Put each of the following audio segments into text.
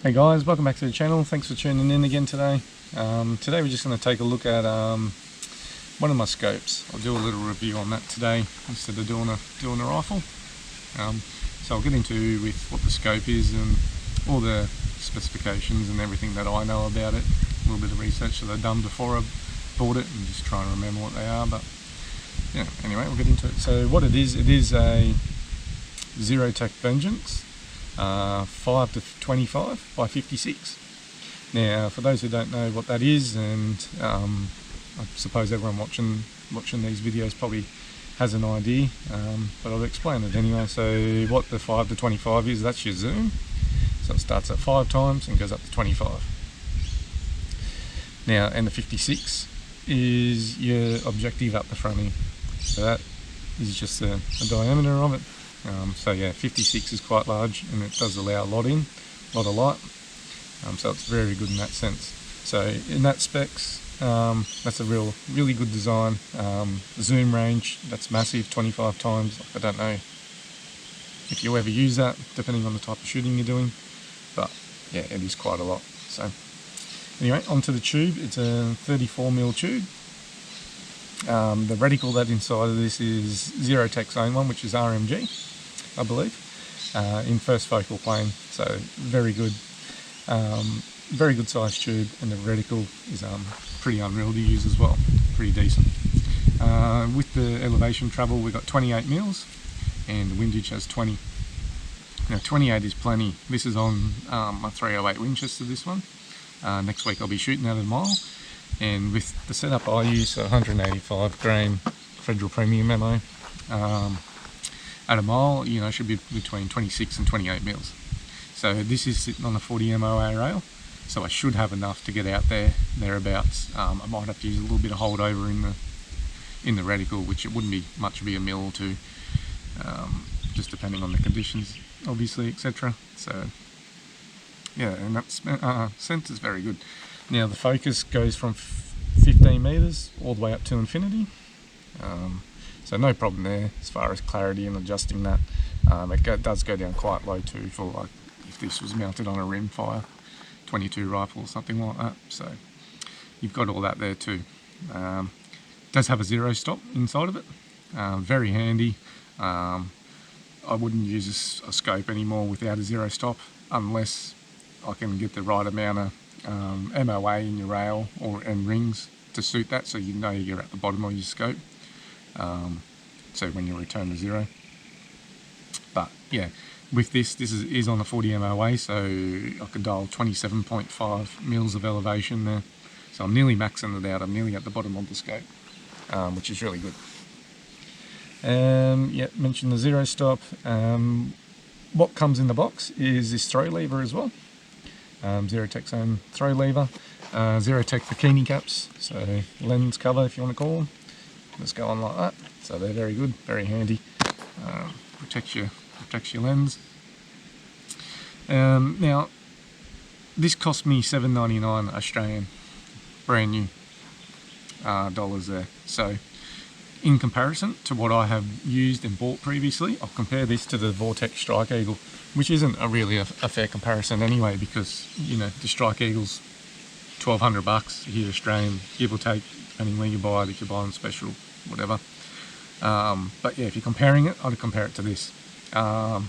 Hey guys, welcome back to the channel. Thanks for tuning in again today. Today we're just going to take a look at one of my scopes. I'll do a little review on that today instead of doing a rifle. So I'll get into with what the scope is and all the specifications and everything that I know about it. A little bit of research that I've done before I bought it and just try and remember what they are. But yeah, anyway, we'll get into it. So what it is a Zerotech Vengeance. 5 to 25 by 56. Now, for those who don't know what that is, and I suppose everyone watching these videos probably has an idea, but I'll explain it anyway. So what the 5 to 25 is, that's your zoom. So it starts at 5 times and goes up to 25. Now, and the 56 is your objective up the front here. So that is just the diameter of it. So yeah, 56 is quite large and it does allow a lot of light, so it's very good in that sense. So in that specs, that's a really good design. Zoom range, that's massive, 25 times. I don't know if you ever use that, depending on the type of shooting you're doing, but yeah, it is quite a lot. So anyway, onto the tube. It's a 34mm tube. The reticle that inside of this is Zerotech's own one, which is RMG, I believe, in first focal plane. So very good size tube, and the reticle is pretty unreal to use as well, pretty decent. With the elevation travel, we've got 28 mils, and the windage has 20. Now 28 is plenty. This is on my 308 Winchester, this one. Next week I'll be shooting at a mile, and with the setup I use, 185 grain Federal Premium ammo. At a mile, you know, should be between 26 and 28 mils. So this is sitting on a 40 MOA rail, so I should have enough to get out there, thereabouts. I might have to use a little bit of holdover in the reticle, which it wouldn't be much, be a mil or two, just depending on the conditions, obviously, etc. So yeah, and that's sense is very good. Now the focus goes from 15 meters all the way up to infinity. So no problem there as far as clarity and adjusting that. It does go down quite low too, for like if this was mounted on a rimfire 22 rifle or something like that. So you've got all that there too. It does have a zero stop inside of it. Very handy. I wouldn't use a scope anymore without a zero stop unless I can get the right amount of MOA in your rail and rings to suit that, so you know you're at the bottom of your scope. So when you return to zero. But yeah, with this is on a 40 MOA, so I can dial 27.5 mils of elevation there. So I'm nearly maxing it out. I'm nearly at the bottom of the scope, which is really good. Yeah, mentioned the zero stop. What comes in the box is this throw lever as well. Zerotech's own throw lever. Zerotech bikini caps, so lens cover if you want to call them. Just go on like that, so they're very good, very handy. Protects your lens. Now this cost me $7.99 Australian, brand new dollars there. So in comparison to what I have used and bought previously, I'll compare this to the Vortex Strike Eagle, which isn't really a fair comparison anyway, because you know the Strike Eagle's $1,200 here Australian, give or take, depending where you buy it, if you're buying special, whatever. But yeah, if you're comparing it, I'd compare it to this. And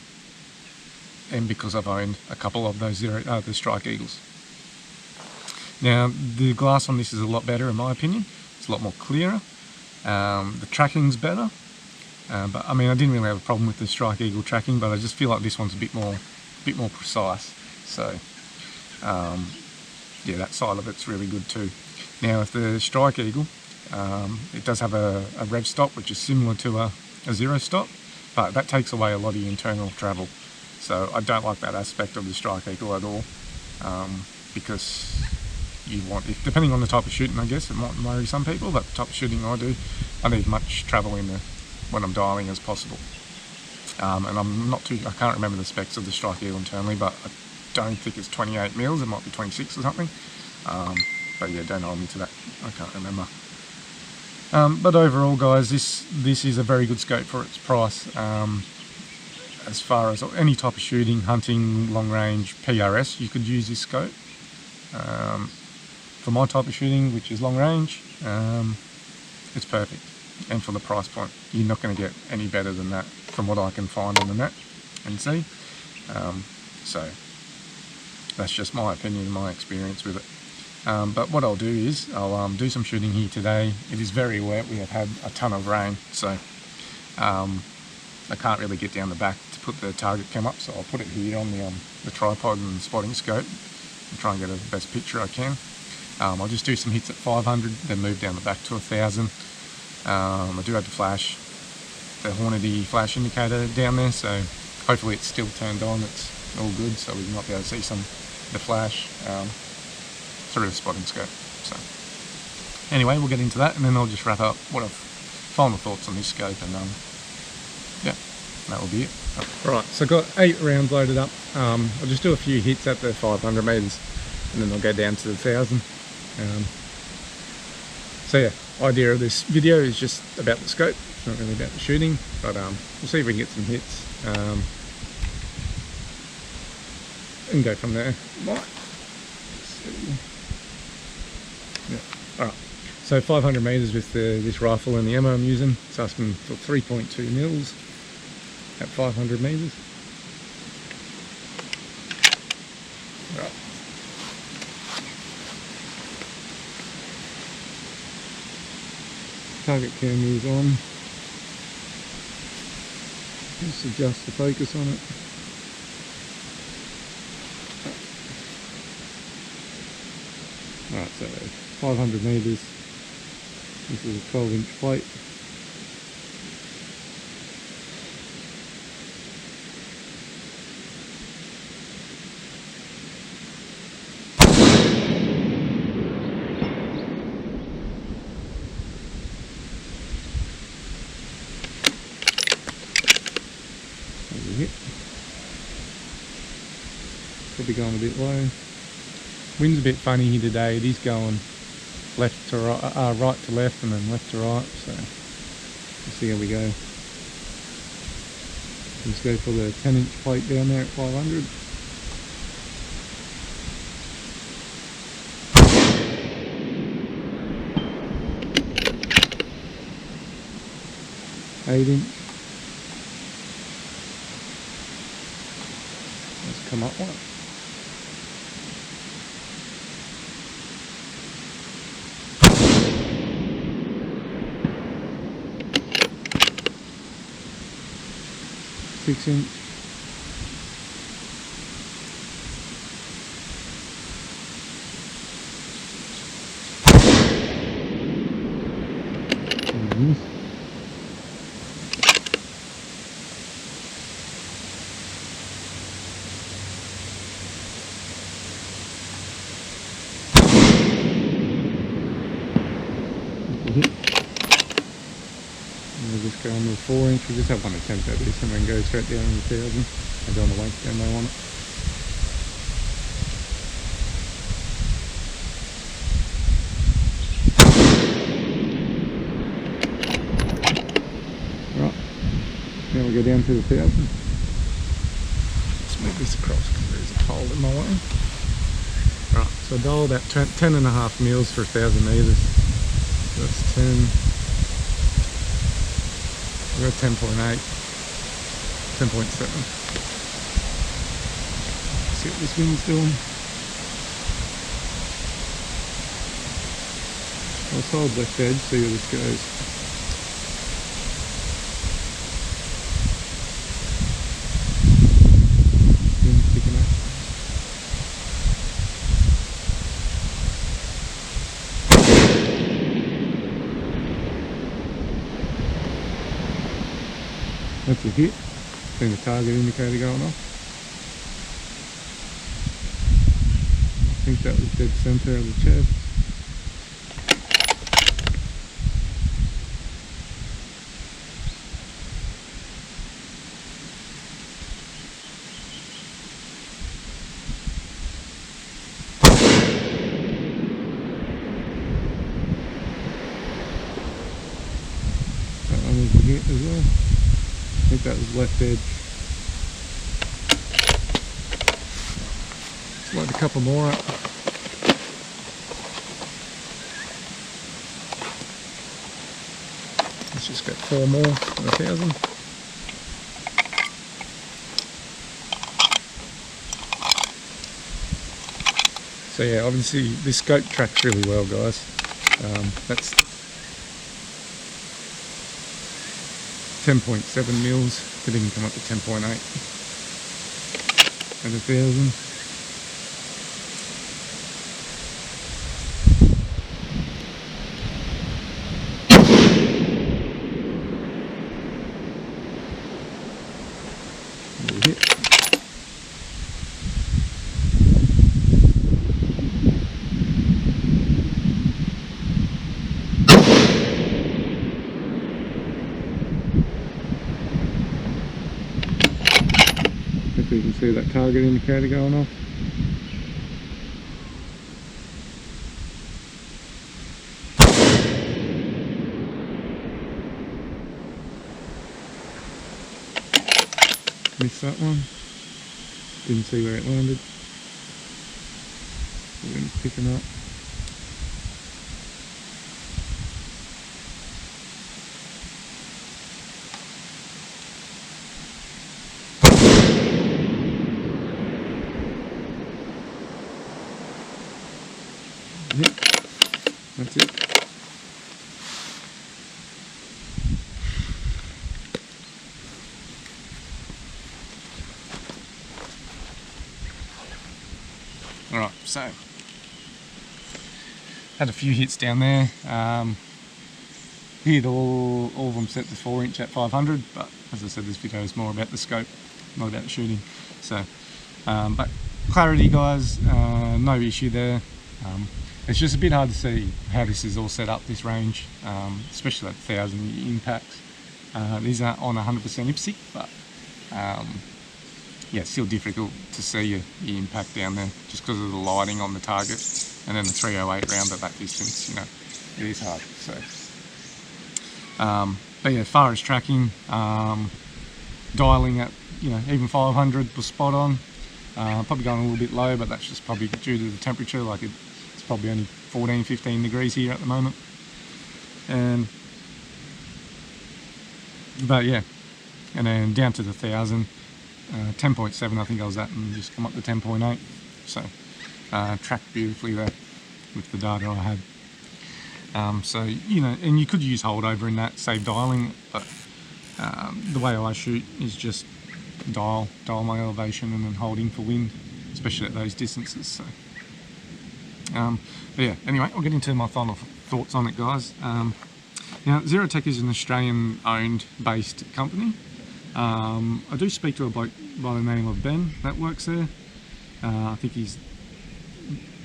because I've owned a couple of those the Strike Eagles. Now the glass on this is a lot better in my opinion. It's a lot more clearer. The tracking's better. But I mean, I didn't really have a problem with the Strike Eagle tracking, but I just feel like this one's a bit more precise. So yeah, that side of it's really good too. Now with the Strike Eagle, it does have a rev stop, which is similar to a zero stop, but that takes away a lot of your internal travel. So I don't like that aspect of the Strike Eagle at all, because you want, depending on the type of shooting, I guess it might worry some people, but the type of shooting I do, I need much travel in when I'm dialing as possible. And I can't remember the specs of the Strike Eagle internally, but I don't think it's 28 mils, it might be 26 or something. But yeah, don't hold me to that, I can't remember. But overall guys, this is a very good scope for its price. as far as any type of shooting, hunting, long range, PRS, you could use this scope. For my type of shooting, which is long range, it's perfect. And for the price point, you're not going to get any better than that from what I can find on the net and see. So that's just my opinion and my experience with it. But what I'll do is I'll do some shooting here today. It is very wet. We have had a ton of rain, so I can't really get down the back to put the target cam up, so I'll put it here on the tripod and spotting scope and try and get the best picture I can. I'll just do some hits at 500, then move down the back to 1000. I do have the flash, the Hornady flash indicator down there, so hopefully it's still turned on, it's all good, so we might be able to see the flash through the spotting scope. So anyway, we'll get into that, and then I'll just wrap up what I've final thoughts on this scope, and yeah, that will be it. Right, so I've got 8 rounds loaded up. I'll just do a few hits at the 500 metres, and then I'll go down to the 1000. So yeah, idea of this video is just about the scope, it's not really about the shooting, but we'll see if we can get some hits and go from there. Right. Yeah. Alright, so 500 metres with this rifle and the ammo I'm using. It's asking for 3.2 mils at 500 metres. Right. Target camera is on. Just adjust the focus on it. Alright, so 500 metres. This is a 12-inch plate. Hit. Probably going a bit low. Wind's a bit funny here today. It is going left to right, right to left, and then left to right. So we'll see how we go. Let's go for the 10-inch plate down there at 500. Eight-inch. Let's come up one. Six-inch. We'll just go on with 4-inch. We just have one attempt at this and then go straight down on the 1000. I don't want to waste ammo on it. Right, now we go down to the 1000. Let's move this across because there's a hole in my way. Right, so I dialed at 10.5 mils for 1,000 metres. So that's 10. We've got 10.8, 10.7. See what this wind's doing. I'll hold left edge, see where this goes. Wind's picking up. That's a hit. Seen the target indicator going off. I think that was dead centre of the chest. That one was a hit as well. I think that was left edge. Load a couple more up. Let's just get 4 more for 1,000. So yeah, obviously this scope tracks really well, guys. That's 10.7 mils, could even come up to 10.8 at 1,000. Hit. If you can see that target indicator going off. Missed that one. Didn't see where it landed. The wind's picking up. Yep, that's it. Alright, so had a few hits down there. Hit all of them set to 4" at 500, but as I said, this video is more about the scope, not about the shooting. So, but clarity, guys, no issue there. It's just a bit hard to see how this is all set up, this range, especially at 1,000 impact. These aren't on 100% IPSC, but yeah, it's still difficult to see your impact down there just because of the lighting on the target, and then the 308 round at that distance, you know, it is hard. So, but yeah, as far as tracking, dialing at, you know, even 500 was spot on. Probably going a little bit low, but that's just probably due to the temperature. Like it's probably only 14-15 degrees here at the moment, but yeah, and then down to the 1,000. 10.7 I think I was at, and just come up to 10.8. So tracked beautifully there with the data I had. So, you know, and you could use holdover in that, save dialing, but the way I shoot is just dial my elevation and then holding for wind, especially at those distances. So but yeah, anyway, I'll get into my final thoughts on it, guys. Now, Zerotech is an Australian owned based company. I do speak to a bloke by the name of Ben that works there. I think he's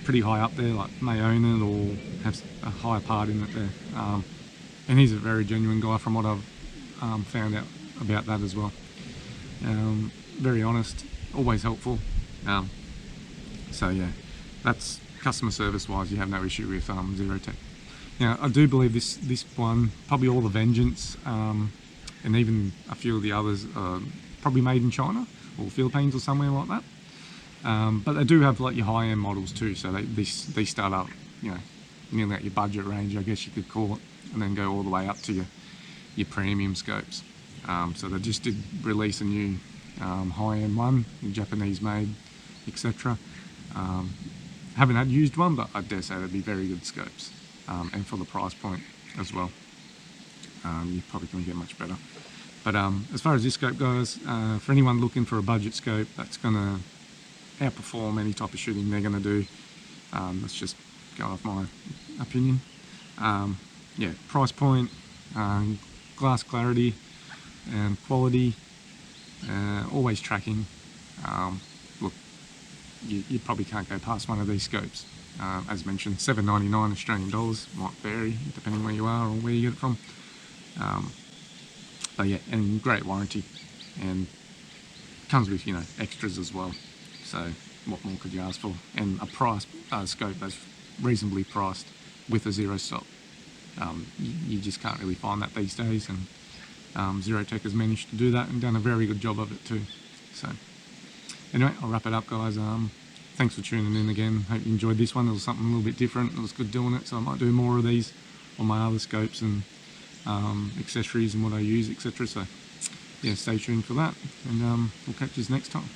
pretty high up there, like may own it or have a higher part in it there. And he's a very genuine guy from what I've found out about that as well. Very honest, always helpful. So yeah, that's customer service wise, you have no issue with Zerotech. Now, I do believe this one, probably all the Vengeance, and even a few of the others are probably made in China or Philippines or somewhere like that. But they do have like your high-end models too, so they start up, you know, nearly at your budget range, I guess you could call it, and then go all the way up to your premium scopes. So they just did release a new high-end one, Japanese made, etc. Haven't had used one, but I dare say they'd be very good scopes, and for the price point as well. You probably can get much better. But as far as this scope goes, for anyone looking for a budget scope that's going to outperform any type of shooting they're going to do, that's just going off my opinion. Yeah, price point, glass clarity and quality, always tracking. Look, you probably can't go past one of these scopes. As mentioned, $7.99 Australian dollars, might vary depending where you are or where you get it from. But yeah, and great warranty, and comes with, you know, extras as well. So what more could you ask for? And a price scope that's reasonably priced with a zero stop. You just can't really find that these days, and Zerotech has managed to do that and done a very good job of it too. So anyway, I'll wrap it up, guys. thanks for tuning in again. Hope you enjoyed this one. It was something a little bit different. It was good doing it, so I might do more of these on my other scopes and accessories and what I use, etc. So yeah, stay tuned for that, and we'll catch you next time.